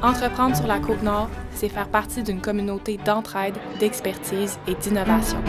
Entreprendre sur la Côte-Nord, c'est faire partie d'une communauté d'entraide, d'expertise et d'innovation.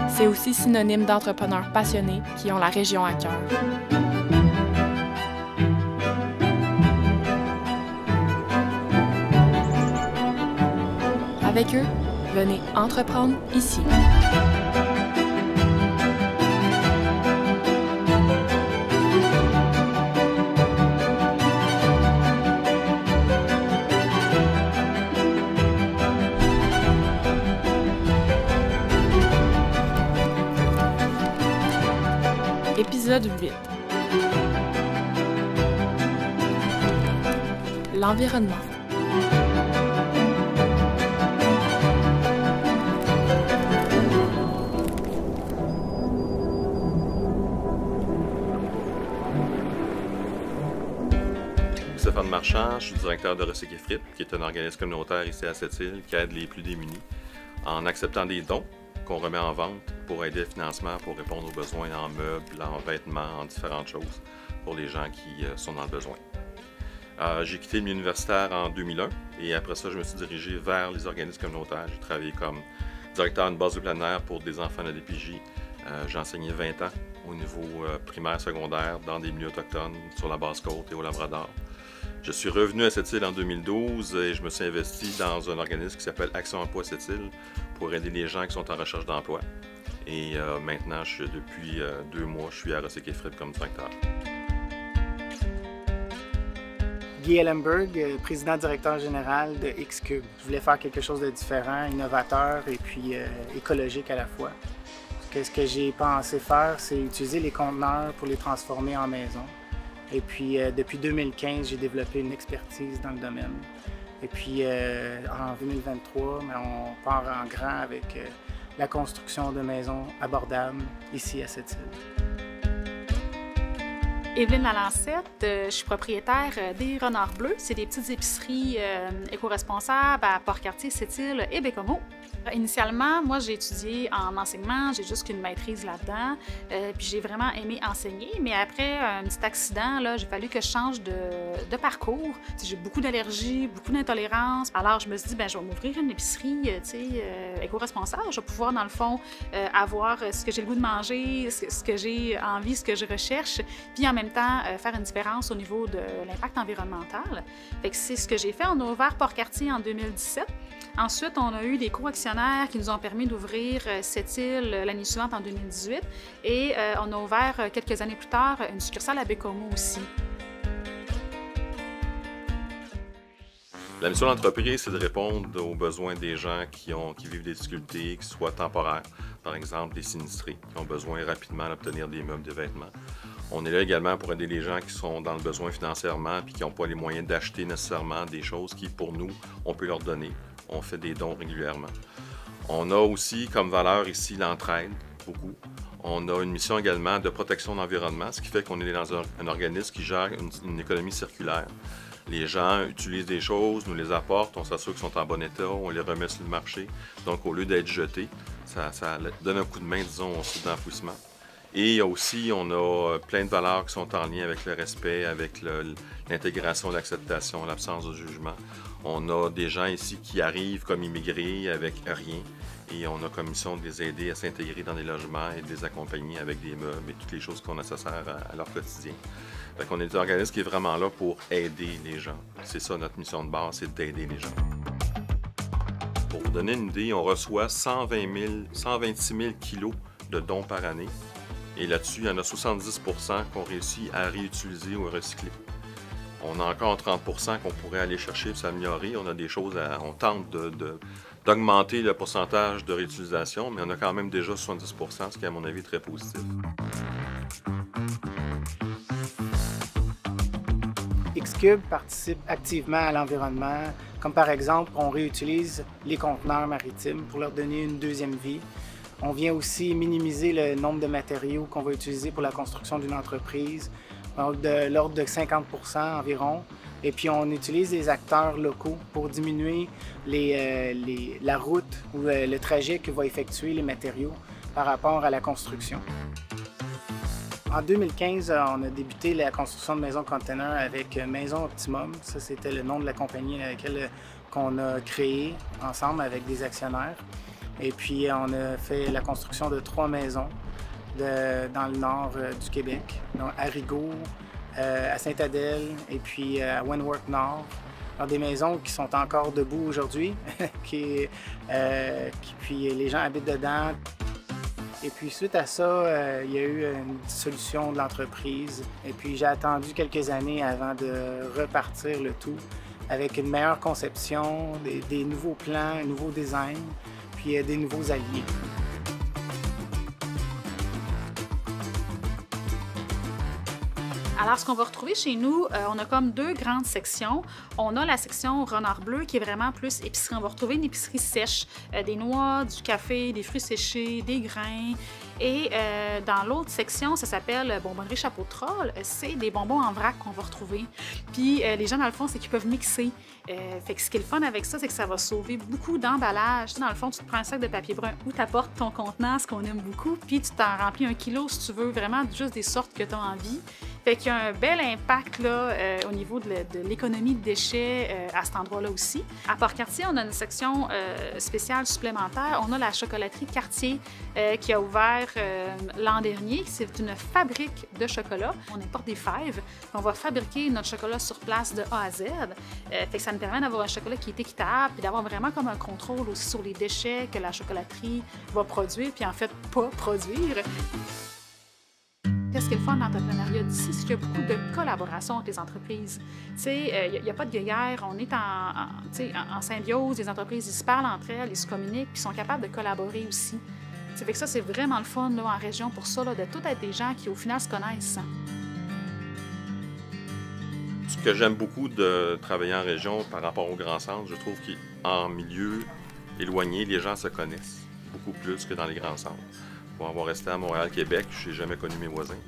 C'est aussi synonyme d'entrepreneurs passionnés qui ont la région à cœur. Avec eux, venez entreprendre ici. Épisode 8. L'environnement. Stéphane Marchand, je suis directeur de Recyc et Frites, qui est un organisme communautaire ici à Sept-Îles qui aide les plus démunis en acceptant des dons qu'on remet en vente pour aider le financement, pour répondre aux besoins en meubles, en vêtements, en différentes choses pour les gens qui sont dans le besoin. J'ai quitté le milieu universitaire en 2001 et après ça, je me suis dirigé vers les organismes communautaires. J'ai travaillé comme directeur d'une base de plein air pour des enfants de DPJ. J'ai enseigné 20 ans au niveau primaire, secondaire, dans des milieux autochtones, sur la Basse-Côte et au Labrador. Je suis revenu à Sept-Îles en 2012 et je me suis investi dans un organisme qui s'appelle Action Emploi Sept-Îles pour aider les gens qui sont en recherche d'emploi. Et maintenant, depuis 2 mois, je suis à Recyc et Frites comme directeur. Guy Ellenberg, président-directeur général de X-Cube. Je voulais faire quelque chose de différent, innovateur et puis écologique à la fois. Ce que j'ai pensé faire, c'est utiliser les conteneurs pour les transformer en maison. Et puis, depuis 2015, j'ai développé une expertise dans le domaine. Et puis, en 2023, on part en grand avec la construction de maisons abordables ici à Sept-Îles. Évelyne Lalancette, je suis propriétaire des Renards Bleus. C'est des petites épiceries éco-responsables à Port-Cartier, Sept-Îles et Bécomo. Initialement, moi, j'ai étudié en enseignement, j'ai juste qu'une maîtrise là-dedans, puis j'ai vraiment aimé enseigner, mais après un petit accident, là, j'ai fallu que je change de parcours. J'ai beaucoup d'allergies, beaucoup d'intolérance, alors je me suis dit, je vais m'ouvrir une épicerie éco-responsable, je vais pouvoir, dans le fond, avoir ce que j'ai le goût de manger, ce que j'ai envie, ce que je recherche, puis en même temps, faire une différence au niveau de l'impact environnemental. Fait que c'est ce que j'ai fait. On a ouvert Port-Cartier en 2017. Ensuite, on a eu des co-actionnaires qui nous ont permis d'ouvrir Sept-Îles l'année suivante en 2018 et on a ouvert quelques années plus tard une succursale à Bécomo aussi. La mission de l'entreprise, c'est de répondre aux besoins des gens qui vivent des difficultés, qui soient temporaires, par exemple des sinistrés, qui ont besoin rapidement d'obtenir des meubles, des vêtements. On est là également pour aider les gens qui sont dans le besoin financièrement et qui n'ont pas les moyens d'acheter nécessairement des choses qui, pour nous, on peut leur donner. On fait des dons régulièrement. On a aussi comme valeur ici l'entraide, beaucoup. On a une mission également de protection de l'environnement, ce qui fait qu'on est dans un organisme qui gère une économie circulaire. Les gens utilisent des choses, nous les apportent, on s'assure qu'ils sont en bon état, on les remet sur le marché. Donc au lieu d'être jetés, ça donne un coup de main, disons, au site d'enfouissement. Et aussi, on a plein de valeurs qui sont en lien avec le respect, avec l'intégration, l'acceptation, l'absence de jugement. On a des gens ici qui arrivent comme immigrés avec rien et on a comme mission de les aider à s'intégrer dans des logements et de les accompagner avec des meubles et toutes les choses qui sont nécessaires à leur quotidien. Fait qu'on est un organisme qui est vraiment là pour aider les gens. C'est ça notre mission de base, c'est d'aider les gens. Pour vous donner une idée, on reçoit 126 000 kilos de dons par année. Et là-dessus, il y en a 70 % qu'on réussit à réutiliser ou à recycler. On a encore 30 % qu'on pourrait aller chercher et s'améliorer. On a des choses on tente d'augmenter le pourcentage de réutilisation, mais on a quand même déjà 70 %, ce qui, à mon avis, est très positif. X-Cube participe activement à l'environnement, comme par exemple, on réutilise les conteneurs maritimes pour leur donner une deuxième vie. On vient aussi minimiser le nombre de matériaux qu'on va utiliser pour la construction d'une entreprise, de l'ordre de 50 % environ. Et puis on utilise des acteurs locaux pour diminuer la route ou le trajet que vont effectuer les matériaux par rapport à la construction. En 2015, on a débuté la construction de maisons containers avec Maison Optimum. Ça, c'était le nom de la compagnie avec laquelle qu'on a créé ensemble avec des actionnaires. Et puis, on a fait la construction de 3 maisons dans le nord du Québec, donc à Rigaud, à Sainte-Adèle et puis à Wentworth Nord. Alors, des maisons qui sont encore debout aujourd'hui, puis les gens habitent dedans. Et puis suite à ça, il y a eu une dissolution de l'entreprise. Et puis j'ai attendu quelques années avant de repartir le tout avec une meilleure conception, des nouveaux plans, un nouveau design, puis des nouveaux alliés. Alors, ce qu'on va retrouver chez nous, on a comme 2 grandes sections. On a la section Renard Bleu qui est vraiment plus épicerie. On va retrouver une épicerie sèche, des noix, du café, des fruits séchés, des grains. Et dans l'autre section, ça s'appelle Bonbonnerie Chapeau de Troll. C'est des bonbons en vrac qu'on va retrouver. Puis les gens, dans le fond, c'est qu'ils peuvent mixer. Fait que ce qui est le fun avec ça, c'est que ça va sauver beaucoup d'emballage. Tu sais, dans le fond, tu te prends un sac de papier brun où tu apportes ton contenant, ce qu'on aime beaucoup, puis tu t'en remplis 1 kilo si tu veux, vraiment juste des sortes que tu as envie. Fait qu'il y a un bel impact là, au niveau de l'économie de déchets à cet endroit-là aussi. À Port-Cartier, on a une section spéciale supplémentaire. On a la chocolaterie Cartier qui a ouvert l'an dernier. C'est une fabrique de chocolat. On importe des fèves. On va fabriquer notre chocolat sur place de A à Z. Fait que ça nous permet d'avoir un chocolat qui est équitable et d'avoir vraiment comme un contrôle aussi sur les déchets que la chocolaterie va produire, puis en fait pas produire. Qu'est-ce qui est le fun dans l'entrepreneuriat d'ici? C'est qu'il y a beaucoup de collaboration entre les entreprises. Tu sais, il n'y a pas de guéguerre, on est en symbiose, les entreprises, ils se parlent entre elles, ils se communiquent, puis sont capables de collaborer aussi. Ça fait que ça, c'est vraiment le fun là, en région pour ça, là, de tout être des gens qui, au final, se connaissent. Ce que j'aime beaucoup de travailler en région par rapport au grand centre, je trouve qu'en milieu éloigné, les gens se connaissent beaucoup plus que dans les grands centres. Pour avoir resté à Montréal, Québec, je n'ai jamais connu mes voisins.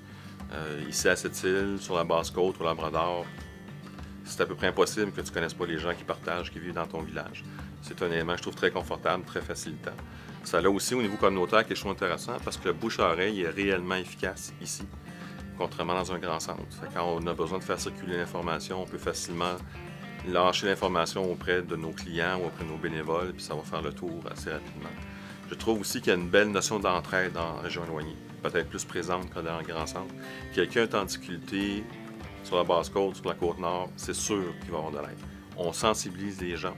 Ici à Sept-Îles, sur la Basse-Côte, au Labrador, c'est à peu près impossible que tu ne connaisses pas les gens qui partagent, qui vivent dans ton village. C'est un élément, je trouve, très confortable, très facilitant. Ça a aussi, au niveau communautaire, quelque chose d'intéressant parce que le bouche-à-oreille est réellement efficace ici, contrairement dans un grand centre. Quand on a besoin de faire circuler l'information, on peut facilement lâcher l'information auprès de nos clients ou auprès de nos bénévoles, puis ça va faire le tour assez rapidement. Je trouve aussi qu'il y a une belle notion d'entraide dans la région éloignée, peut-être plus présente que dans le grand centre. Quelqu'un est en difficulté sur la Basse-Côte, sur la Côte-Nord, c'est sûr qu'il va avoir de l'aide. On sensibilise les gens.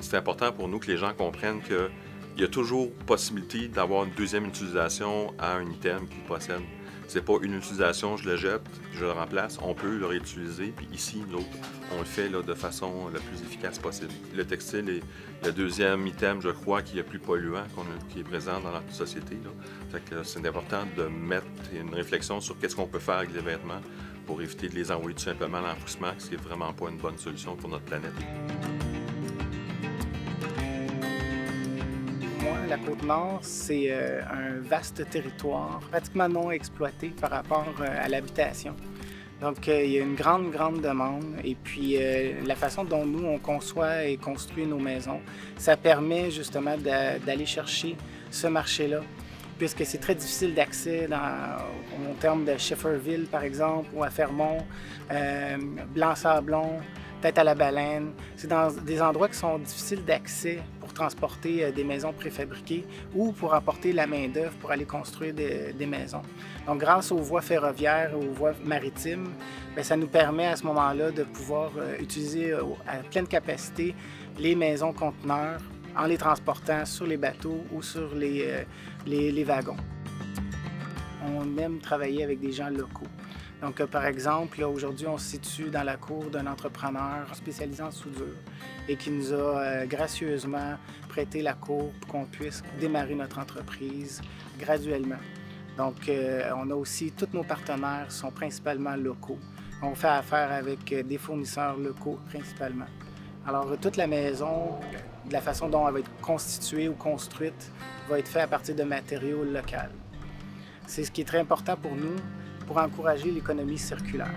C'est important pour nous que les gens comprennent qu'il y a toujours possibilité d'avoir une deuxième utilisation à un item qu'ils possèdent. C'est pas une utilisation, je le jette, je le remplace, on peut le réutiliser, puis ici, l'autre, on le fait là, de façon la plus efficace possible. Le textile est le deuxième item, je crois, qui est le plus polluant qui est présent dans notre société. Là. Fait que c'est important de mettre une réflexion sur qu'est-ce qu'on peut faire avec les vêtements pour éviter de les envoyer tout simplement à l'enfouissement, ce qui n'est vraiment pas une bonne solution pour notre planète. La Côte-Nord, c'est un vaste territoire, pratiquement non exploité par rapport à l'habitation. Donc, il y a une grande demande. Et puis, la façon dont nous, on conçoit et construit nos maisons, ça permet justement d'aller chercher ce marché-là, puisque c'est très difficile d'accès en termes de Schefferville, par exemple, ou à Fermont, Blanc-Sablon, Tête-à-la-Baleine. C'est dans des endroits qui sont difficiles d'accès pour transporter des maisons préfabriquées ou pour apporter la main-d'œuvre pour aller construire des maisons. Donc, grâce aux voies ferroviaires, aux voies maritimes, bien, ça nous permet à ce moment-là de pouvoir utiliser à pleine capacité les maisons conteneurs en les transportant sur les bateaux ou sur les wagons. On aime travailler avec des gens locaux. Donc, par exemple, aujourd'hui, on se situe dans la cour d'un entrepreneur spécialisé en soudure et qui nous a gracieusement prêté la cour pour qu'on puisse démarrer notre entreprise graduellement. Donc, on a aussi, tous nos partenaires sont principalement locaux. On fait affaire avec des fournisseurs locaux principalement. Alors, toute la maison, de la façon dont elle va être constituée ou construite, va être faite à partir de matériaux locaux. C'est ce qui est très important pour nous, pour encourager l'économie circulaire.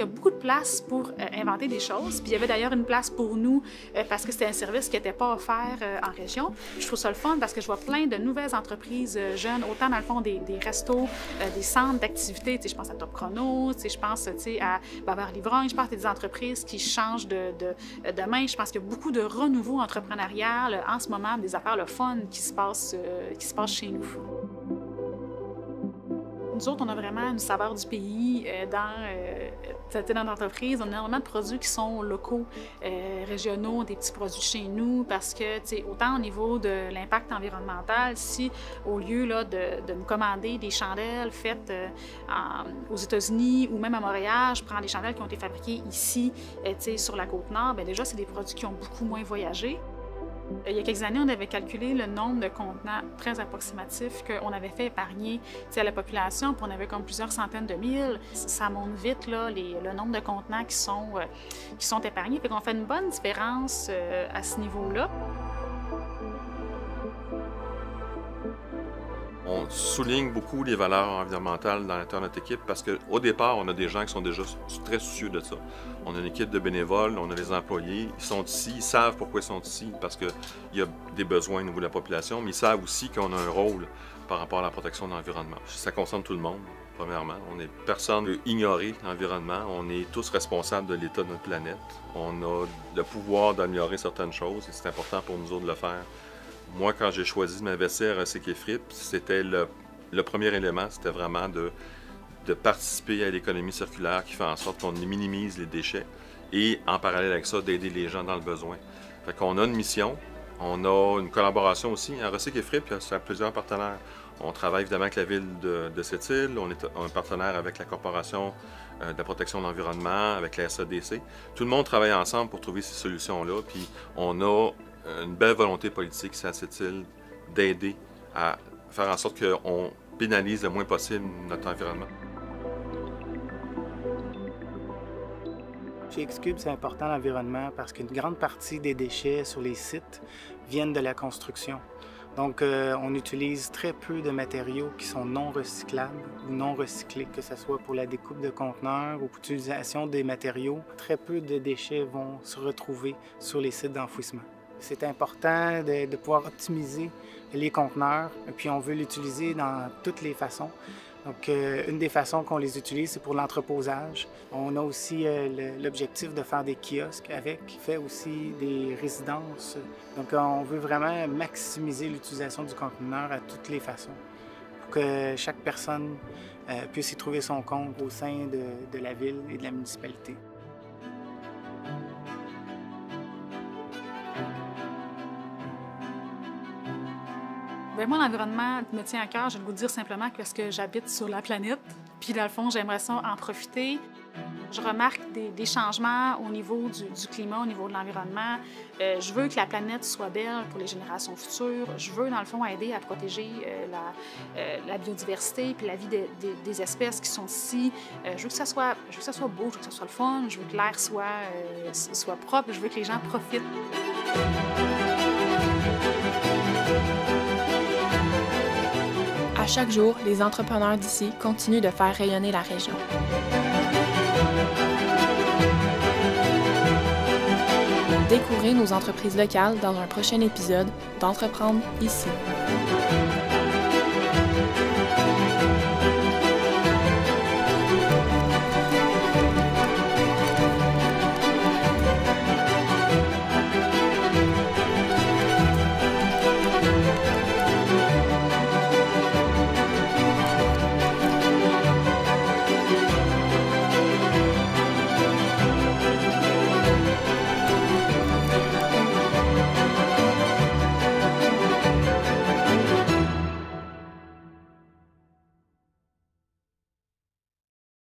Il y a beaucoup de place pour inventer des choses. Puis il y avait d'ailleurs une place pour nous parce que c'était un service qui n'était pas offert en région. Je trouve ça le fun parce que je vois plein de nouvelles entreprises jeunes, autant dans le fond des restos, des centres d'activité. Je pense à Top Chrono, je pense à Bavard Livrogne, je pense à des entreprises qui changent de main. Je pense qu'il y a beaucoup de renouveau entrepreneurial en ce moment, des affaires le fun qui se passent chez nous. Nous autres, on a vraiment une saveur du pays dans l'entreprise. On a énormément de produits qui sont locaux, régionaux, des petits produits chez nous, parce que, autant au niveau de l'impact environnemental, si au lieu là, de me commander des chandelles faites aux États-Unis ou même à Montréal, je prends des chandelles qui ont été fabriquées ici, sur la Côte-Nord, bien déjà, c'est des produits qui ont beaucoup moins voyagé. Il y a quelques années, on avait calculé le nombre de contenants très approximatifs qu'on avait fait épargner à la population, puis on avait comme plusieurs centaines de mille. Ça monte vite, là, le nombre de contenants qui sont épargnés. Fait qu'on fait une bonne différence à ce niveau-là. On souligne beaucoup les valeurs environnementales dans l'intérieur de notre équipe parce qu'au départ, on a des gens qui sont déjà très soucieux de ça. On a une équipe de bénévoles, on a les employés, ils sont ici, ils savent pourquoi ils sont ici, parce qu'il y a des besoins au niveau de la population, mais ils savent aussi qu'on a un rôle par rapport à la protection de l'environnement. Ça concerne tout le monde, premièrement. Personne ne peut ignorer l'environnement, on est tous responsables de l'état de notre planète. On a le pouvoir d'améliorer certaines choses et c'est important pour nous autres de le faire. Moi, quand j'ai choisi de m'investir à Recyc et Frites, c'était le premier élément, c'était vraiment de participer à l'économie circulaire qui fait en sorte qu'on minimise les déchets et, en parallèle avec ça, d'aider les gens dans le besoin. Fait qu'on a une mission, on a une collaboration aussi. À Recyc et Frites, il y a plusieurs partenaires. On travaille évidemment avec la ville de Sept-Îles, on est un partenaire avec la Corporation de la protection de l'environnement, avec la SADC. Tout le monde travaille ensemble pour trouver ces solutions-là, puis on a une belle volonté politique ici à Sept-Îles d'aider à faire en sorte qu'on pénalise le moins possible notre environnement. Chez X-Cube, c'est important l'environnement parce qu'une grande partie des déchets sur les sites viennent de la construction. Donc, on utilise très peu de matériaux qui sont non recyclables ou non recyclés, que ce soit pour la découpe de conteneurs ou pour l'utilisation des matériaux. Très peu de déchets vont se retrouver sur les sites d'enfouissement. C'est important de pouvoir optimiser les conteneurs, puis on veut l'utiliser dans toutes les façons. Donc, une des façons qu'on les utilise, c'est pour l'entreposage. On a aussi l'objectif de faire des kiosques avec, qui fait aussi des résidences. Donc, on veut vraiment maximiser l'utilisation du conteneur à toutes les façons pour que chaque personne puisse y trouver son compte au sein de la ville et de la municipalité. Bien, moi, l'environnement me tient à cœur. Je vais vous dire simplement parce que j'habite sur la planète. Puis, dans le fond, j'aimerais ça en profiter. Je remarque des changements au niveau du climat, au niveau de l'environnement. Je veux que la planète soit belle pour les générations futures. Je veux, dans le fond, aider à protéger la biodiversité puis la vie des espèces qui sont ici. Je veux que ça soit beau, je veux que ça soit le fun. Je veux que l'air soit propre. Je veux que les gens profitent. À chaque jour, les entrepreneurs d'ici continuent de faire rayonner la région. Découvrez nos entreprises locales dans un prochain épisode d'Entreprendre ici.